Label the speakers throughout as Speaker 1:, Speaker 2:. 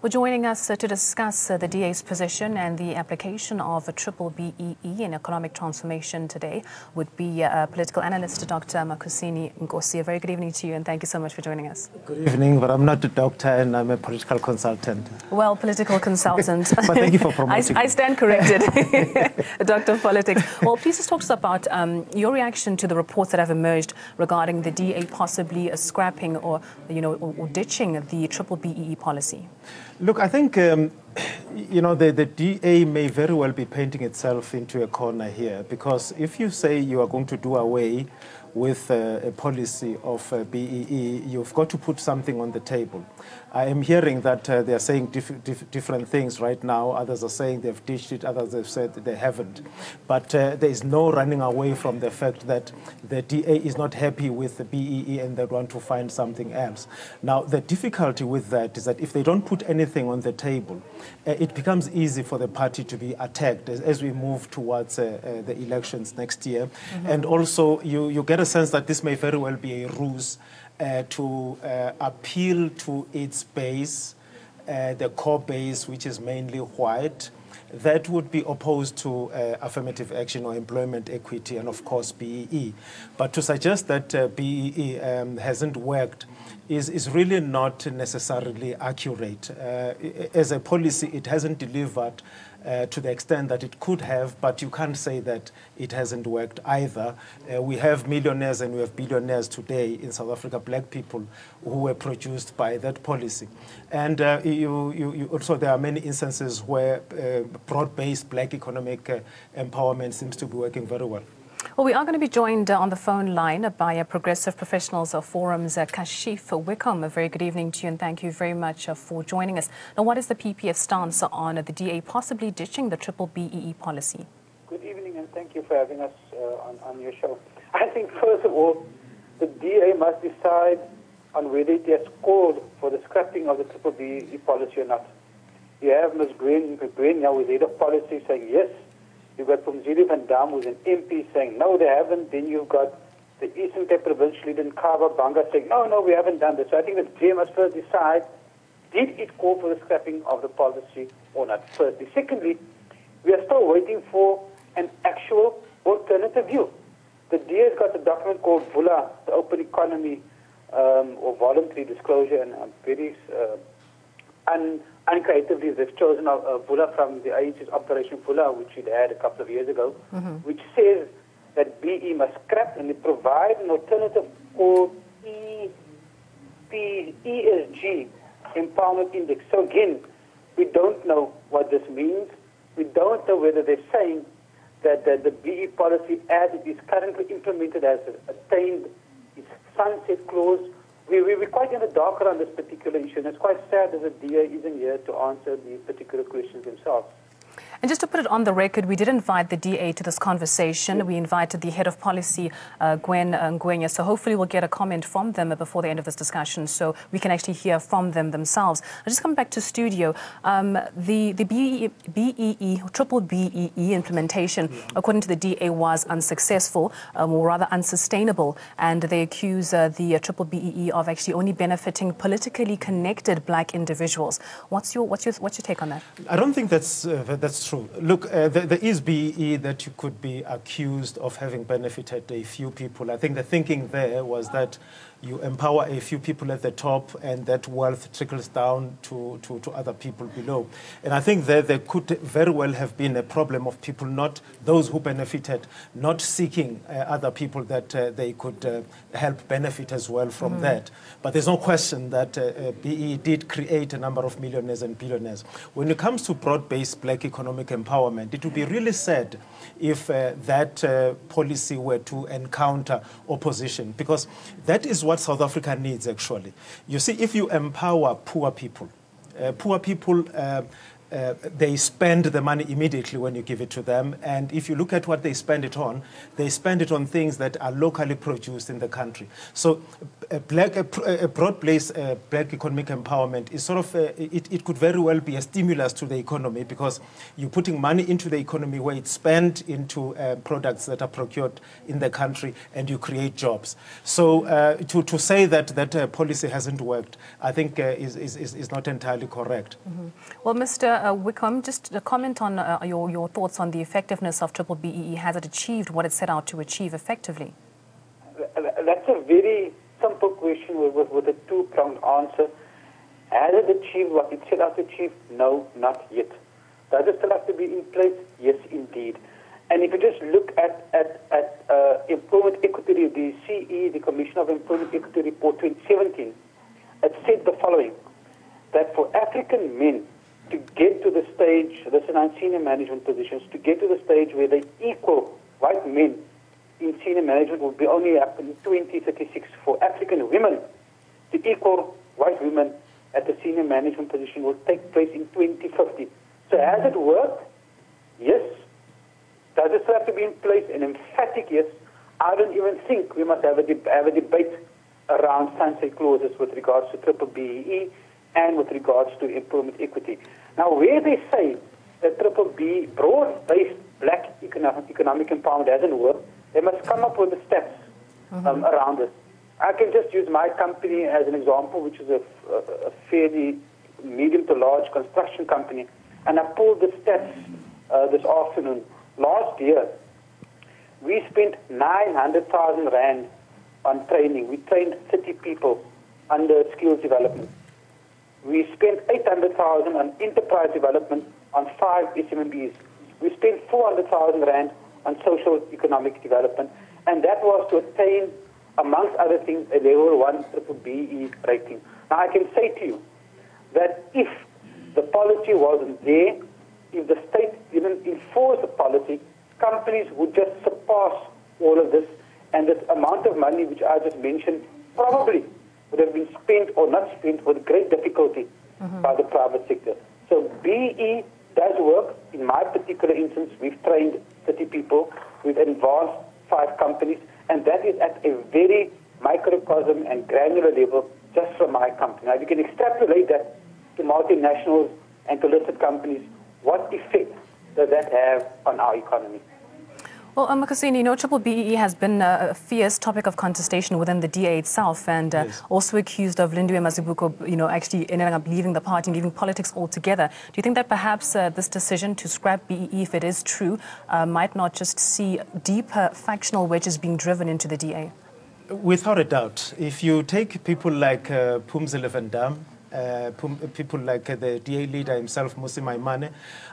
Speaker 1: Well, joining us to discuss the DA's position and the application of a triple BEE in economic transformation today would be political analyst Dr. Makhosini Nkosi. A very good evening to you and thank you so much for joining us.
Speaker 2: Good evening, but I'm not a doctor and I'm a political consultant.
Speaker 1: Well, political consultant.
Speaker 2: But thank you for promoting.
Speaker 1: I stand corrected, Doctor of Politics. Well, please just talk to us about your reaction to the reports that have emerged regarding the DA possibly scrapping or ditching the triple BEE policy.
Speaker 2: Look, I think, the DA may very well be painting itself into a corner here, because if you say you are going to do away with a policy of BEE, you've got to put something on the table. I am hearing that they are saying different things right now. Others are saying they've ditched it. Others have said they haven't. But there is no running away from the fact that the DA is not happy with the BEE and they want to find something else. Now, the difficulty with that is that if they don't put anything on the table, it becomes easy for the party to be attacked as we move towards the elections next year. Mm-hmm. And also, you get a sense that this may very well be a ruse to appeal to its base, the core base, which is mainly white, that would be opposed to affirmative action or employment equity and, of course, BEE. But to suggest that BEE hasn't worked is really not necessarily accurate. As a policy, it hasn't delivered to the extent that it could have, but you can't say that it hasn't worked either. We have millionaires and we have billionaires today in South Africa, black people who were produced by that policy. And also there are many instances where broad-based black economic empowerment seems to be working very well.
Speaker 1: Well, we are going to be joined on the phone line by Progressive Professionals Forum's Kashif Wickham. A very good evening to you and thank you very much for joining us. Now, what is the PPF stance on the DA possibly ditching the triple BEE policy?
Speaker 3: Good evening and thank you for having us on your show. I think, first of all, the DA must decide on whether it has called for the scrapping of the triple BEE policy or not. You have Ms. Green now with head of policy saying yes. You've got Phumzile van Dam, who's an MP, saying, no, they haven't. Then you've got the Eastern Cape Provincial leader, Kaba Banga, saying, no, we haven't done this. So I think the DA must first decide, did it call for the scrapping of the policy or not, firstly. Secondly, we are still waiting for an actual alternative view. The DA has got a document called VULA, the Open Economy, or Voluntary Disclosure, and very uncreatively, they've chosen a VULA from the IH's Operation VULA, which it had a couple of years ago, which says that BE must scrap, and they provide an alternative called ESG, Empowerment Index. So again, we don't know what this means. We don't know whether they're saying that the BE policy, as it is currently implemented, has attained its sunset clause. We're quite in the dark around this particular issue, and it's quite sad that the DA isn't here to answer these particular questions themselves.
Speaker 1: And just to put it on the record, we did invite the DA to this conversation. We invited the head of policy, Gwen Ngwenya. So hopefully we'll get a comment from them before the end of this discussion so we can actually hear from them themselves. I'll just come back to studio. The BEE, triple BEE implementation, according to the DA, was unsuccessful, or rather unsustainable. And they accuse the triple BEE of actually only benefiting politically connected black individuals. What's your take on that?
Speaker 2: I don't think that's true. Look, there is BEE that you could be accused of having benefited a few people. I think the thinking there was that you empower a few people at the top and that wealth trickles down to other people below. And I think there could very well have been a problem of people, not those who benefited, not seeking other people that they could help benefit as well from that. But there's no question that BEE did create a number of millionaires and billionaires. When it comes to broad-based black economic empowerment, it would be really sad if that policy were to encounter opposition, because that is what South Africa needs, actually. You see, if you empower poor people they spend the money immediately when you give it to them. And if you look at what they spend it on things that are locally produced in the country. So a broad-based black economic empowerment is sort of, it could very well be a stimulus to the economy, because you're putting money into the economy where it's spent into products that are procured in the country, and you create jobs. So to say that that policy hasn't worked, I think is not entirely correct.
Speaker 1: Mm-hmm. Well, Mr. Wickham, just a comment on your thoughts on the effectiveness of Triple BEE. Has it achieved what it set out to achieve effectively?
Speaker 3: That's a very simple question with a two-pronged answer. Has it achieved what it set out to achieve? No, not yet. Does it still have to be in place? Yes, indeed. And if you just look at employment equity, the CE, the Commission of Employment Equity Report 2017, it said the following, that for African men to get to the stage, this is in senior management positions, to get to the stage where they equal white men in senior management will be only up in 2036. For African women to equal white women at the senior management position will take place in 2050. So has it worked? Yes. Does it still have to be in place? An emphatic yes. I don't even think we must have a debate around sunset clauses with regards to Triple BEE and with regards to employment equity. Now, where they say that Triple B, broad-based black economic empowerment hasn't worked, they must come up with the steps around it. I can just use my company as an example, which is a fairly medium to large construction company, and I pulled the stats this afternoon. Last year, we spent 900,000 Rand on training. We trained 30 people under skills development. We spent 800,000 on enterprise development on 5 SMMEs. We spent 400,000 Rand on social economic development, and that was to attain, amongst other things, a level 1 Triple BE rating. Now, I can say to you that if the policy wasn't there, if the state didn't enforce the policy, companies would just surpass all of this, and this amount of money which I just mentioned probably would have been spent or not spent with great difficulty by the private sector. So BE does work. In my particular instance, we've trained 30 people. We've advanced 5 companies, and that is at a very microcosm and granular level just from my company. Now, if you can extrapolate that to multinationals and to listed companies, what effect does that have on our economy?
Speaker 1: Well, Makasini, Triple BEE has been a fierce topic of contestation within the DA itself, and yes, also accused of Lindiwe Mazibuko, actually ending up leaving the party and leaving politics altogether. Do you think that perhaps this decision to scrap BEE, if it is true, might not just see deeper factional wedges being driven into the DA?
Speaker 2: Without a doubt. If you take people like Phumzile Vandam, people like the DA leader himself, Musi Maimane,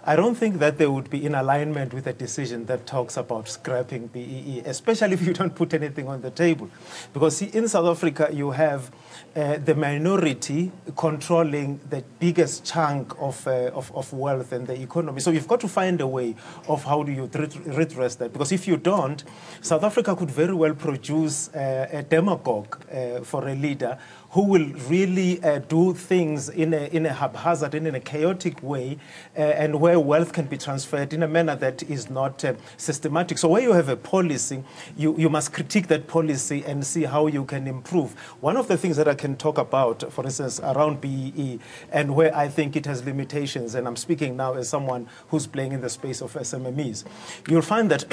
Speaker 2: I don't think that they would be in alignment with a decision that talks about scrapping BEE, especially if you don't put anything on the table. Because see, in South Africa, you have the minority controlling the biggest chunk of wealth and the economy. So you've got to find a way of how do you redress that. Because if you don't, South Africa could very well produce a demagogue for a leader who will really do things in a haphazard, in a chaotic way, and where wealth can be transferred in a manner that is not systematic. So where you have a policy, you must critique that policy and see how you can improve. One of the things that I can talk about, for instance, around BEE, and where I think it has limitations, and I'm speaking now as someone who's playing in the space of SMMEs, you'll find that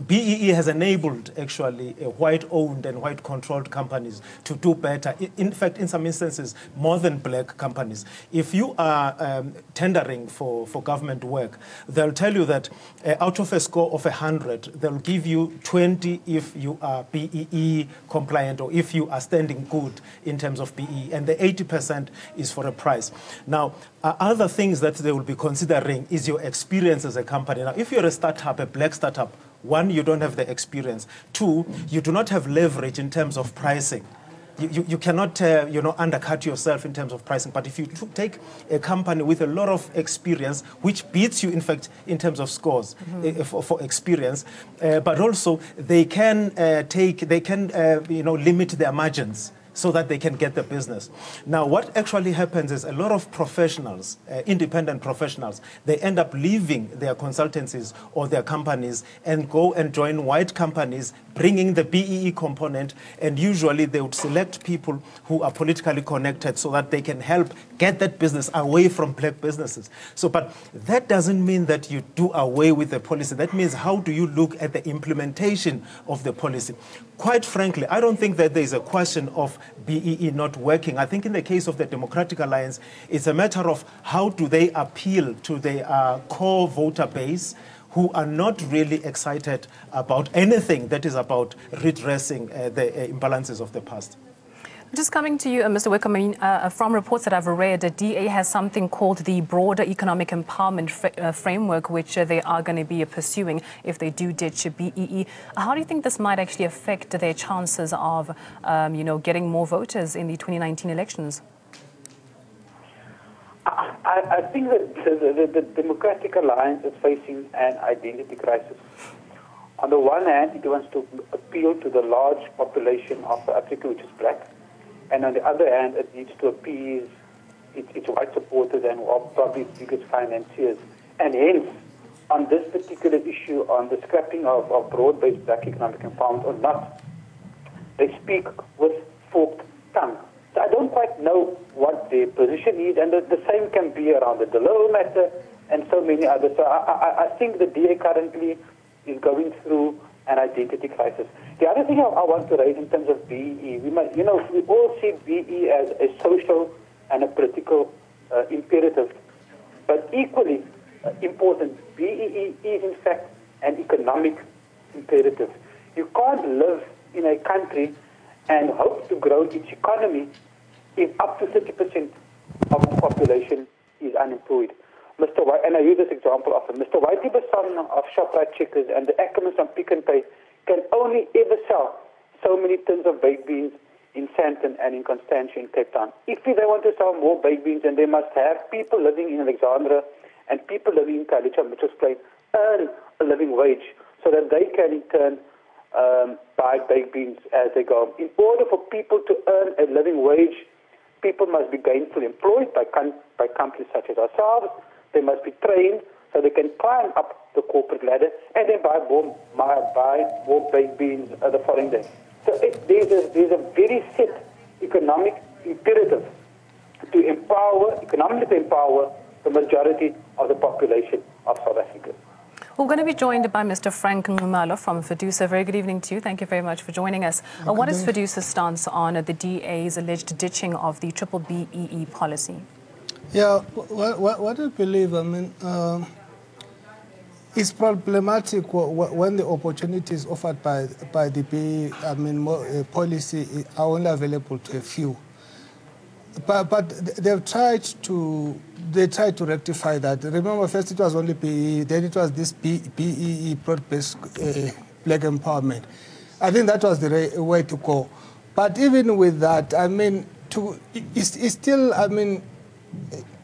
Speaker 2: BEE has enabled, actually, white-owned and white-controlled companies to do better. In fact, in some instances, more than black companies. If you are tendering for government work, they'll tell you that out of a score of 100, they'll give you 20 if you are BEE compliant or if you are standing good in terms of BEE, and the 80% is for a price. Now, other things that they will be considering is your experience as a company. Now, if you're a startup, a black startup, 1, you don't have the experience. 2, you do not have leverage in terms of pricing. You cannot, undercut yourself in terms of pricing. But if you take a company with a lot of experience, which beats you, in fact, in terms of scores for experience, but also they can limit their margins so that they can get the business. Now, what actually happens is a lot of professionals, independent professionals, they end up leaving their consultancies or their companies and go and join white companies, bringing the BEE component, and usually they would select people who are politically connected so that they can help get that business away from black businesses. So, but that doesn't mean that you do away with the policy. That means how do you look at the implementation of the policy? Quite frankly, I don't think that there is a question of BEE not working. I think in the case of the Democratic Alliance, it's a matter of how do they appeal to their core voter base who are not really excited about anything that is about redressing the imbalances of the past.
Speaker 1: Just coming to you, Mr. Wickham, from reports that I've read, DA has something called the Broader Economic Empowerment Framework, which they are going to be pursuing if they do ditch BEE. How do you think this might actually affect their chances of, getting more voters in the 2019 elections?
Speaker 3: I think that the Democratic Alliance is facing an identity crisis. On the one hand, it wants to appeal to the large population of Africa, which is black. And on the other hand, it needs to appease its white supporters and probably its biggest financiers. And hence, on this particular issue, on the scrapping of broad-based black economic empowerment or not, they speak with forked tongue. So I don't quite know what their position is, and the same can be around the Delo matter and so many others. So I think the DA currently is going through an identity crisis. The other thing I want to raise in terms of BEE, we all see BEE as a social and a political imperative, but equally important, BEE is in fact an economic imperative. You can't live in a country and hope to grow its economy if up to 30% of the population is unemployed. Mr. White, and I use this example often, Mr. Whitey Basson of Shoprite Checkers and the Ackermans on Pick and Pay can only ever sell so many tins of baked beans in Sandton and in Constantia in Cape Town. If they want to sell more baked beans, then they must have people living in Alexandra and people living in Kalicha, Mitchell's Plain, earn a living wage so that they can in turn buy baked beans as they go. In order for people to earn a living wage, people must be gainfully employed by companies such as ourselves. They must be trained so they can climb up the corporate ladder and then buy more baked beans the following day. So there's a very set economic imperative to economically empower the majority of the population of South Africa.
Speaker 1: We're going to be joined by Mr. Frank Ngumalo from FEDUSA. Very good evening to you. Thank you very much for joining us. What is FEDUSA's stance on the DA's alleged ditching of the BEE policy?
Speaker 4: Yeah, what I believe, it's problematic when the opportunities offered by the BEE, policy are only available to a few. But they've tried to rectify that. Remember, first it was only BEE, then it was this BEE, broad-based black empowerment. I think that was the way to go. But even with that, it's still,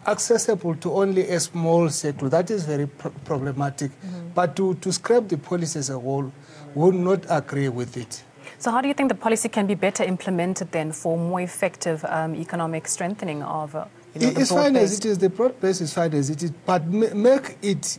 Speaker 4: accessible to only a small sector. That is very problematic. But to scrap the policy as a whole, would not agree with it.
Speaker 1: So how do you think the policy can be better implemented then for more effective economic strengthening of
Speaker 4: It's fine as it is. The broad-based is fine as it is. But make it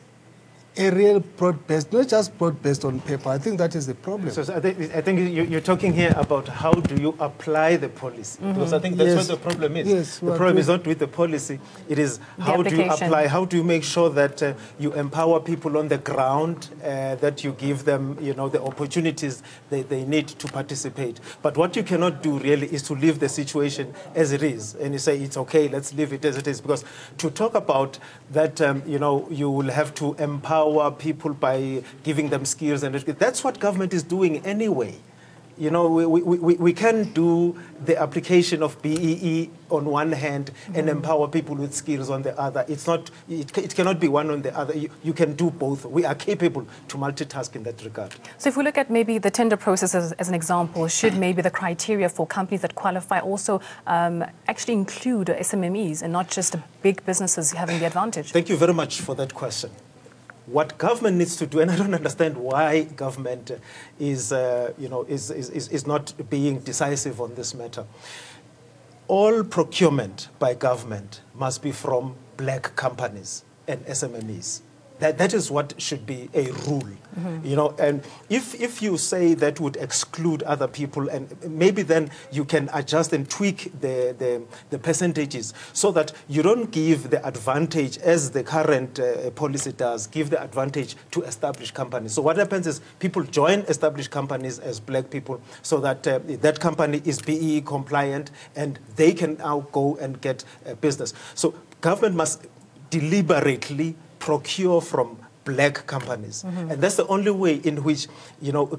Speaker 4: a real broad-based, not just broad-based on paper. I think that is the problem.
Speaker 2: So I think you're talking here about how do you apply the policy. Because I think that's what the problem is.
Speaker 4: Yes,
Speaker 2: the problem is not with the policy. It is how do you apply, how do you make sure that you empower people on the ground, that you give them, the opportunities they need to participate. But what you cannot do really is to leave the situation as it is. And you say, it's okay, let's leave it as it is. Because to talk about that, you will have to empower people by giving them skills, and that's what government is doing anyway. We can do the application of BEE on one hand and empower people with skills on the other. It cannot be one on the other. You can do both. We are capable to multitask in that regard.
Speaker 1: So if we look at maybe the tender process as an example, should maybe the criteria for companies that qualify also actually include SMMEs and not just big businesses having the advantage?
Speaker 2: Thank you very much for that question. what government needs to do, and I don't understand why government is not being decisive on this matter. All procurement by government must be from black companies and SMMEs. That is what should be a rule, and if you say that would exclude other people, and maybe then you can adjust and tweak the percentages so that you don't give the advantage, as the current policy does, give the advantage to established companies. So what happens is people join established companies as black people so that that company is BEE compliant and they can now go and get business. So government must deliberately procure from black companies. And that's the only way in which,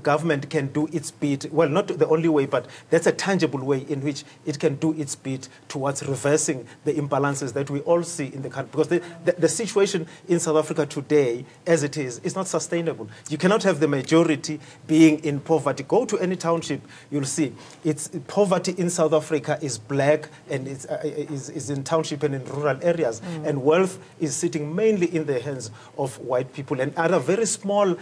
Speaker 2: government can do its bit. Well, not the only way, but that's a tangible way in which it can do its bit towards reversing the imbalances that we all see in the country. Because the situation in South Africa today, as it is not sustainable. You cannot have the majority being in poverty. Go to any township, you'll see poverty in South Africa is black and is in township and in rural areas. And wealth is sitting mainly in the hands of white people and other very small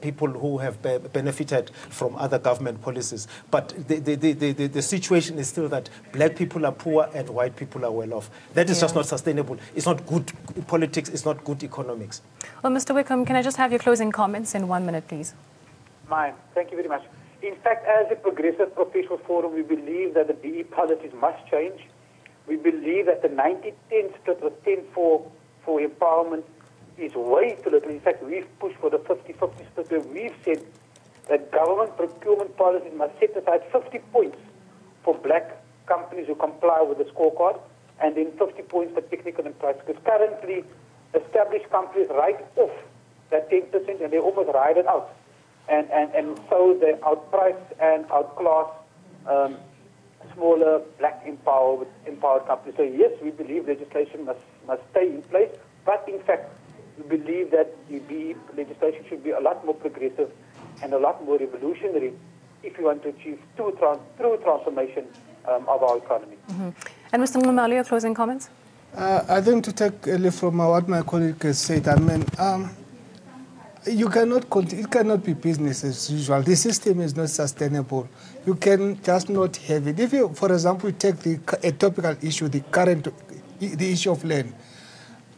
Speaker 2: people who have benefited from other government policies. But the situation is still that black people are poor and white people are well off. That is just not sustainable. It's not good politics. It's not good economics.
Speaker 1: Well, Mr. Wickham, can I just have your closing comments in 1 minute, please?
Speaker 3: Mine. Thank you very much. In fact, as a progressive professional forum, we believe that the BE policies must change. We believe that the 90-10 split with 10 for empowerment is way too little. In fact, we've pushed for the 50-50 split where we've said that government procurement policies must set aside 50 points for black companies who comply with the scorecard and then 50 points for technical and price. Because currently, established companies write off that 10% and they almost ride it out. And so they outprice and outclass smaller black empowered companies. So yes, we believe legislation must stay in place, but in fact, we believe that the BE legislation should be a lot more progressive and a lot more revolutionary if we want to achieve true transformation of our economy.
Speaker 1: And Mr. Nxumalo, your closing comments?
Speaker 4: I think to take a leaf from what my colleague has said, I mean, it cannot be business as usual. The system is not sustainable. You can just not have it. If you, for example, take a topical issue, the issue of land,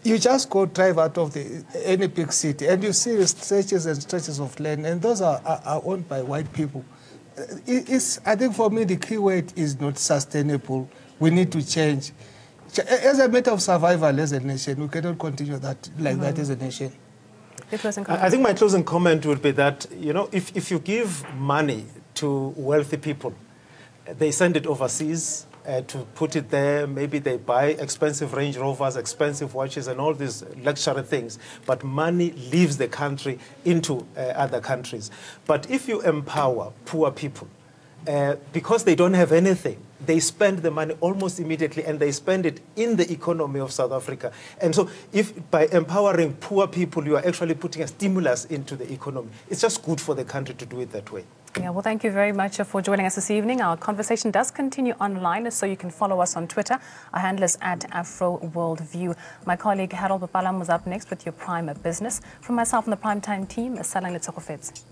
Speaker 4: you just go drive out of any big city and you see stretches and stretches of land, and those are owned by white people. I think for me the key word is not sustainable. We need to change. As a matter of survival as a nation, we cannot continue that that as a nation.
Speaker 2: I think my closing comment would be that, if you give money to wealthy people, they send it overseas to put it there. Maybe they buy expensive Range Rovers, expensive watches, and all these luxury things. But money leaves the country into other countries. But if you empower poor people, because they don't have anything, they spend the money almost immediately, and they spend it in the economy of South Africa. And so if by empowering poor people, you are actually putting a stimulus into the economy, it's just good for the country to do it that way.
Speaker 1: Yeah, well, thank you very much for joining us this evening. Our conversation does continue online, so you can follow us on Twitter. Our handle is @AfroWorldView. My colleague Harold Papalam was up next with your Prime Business. From myself and the Primetime team, Salang Letsokofets.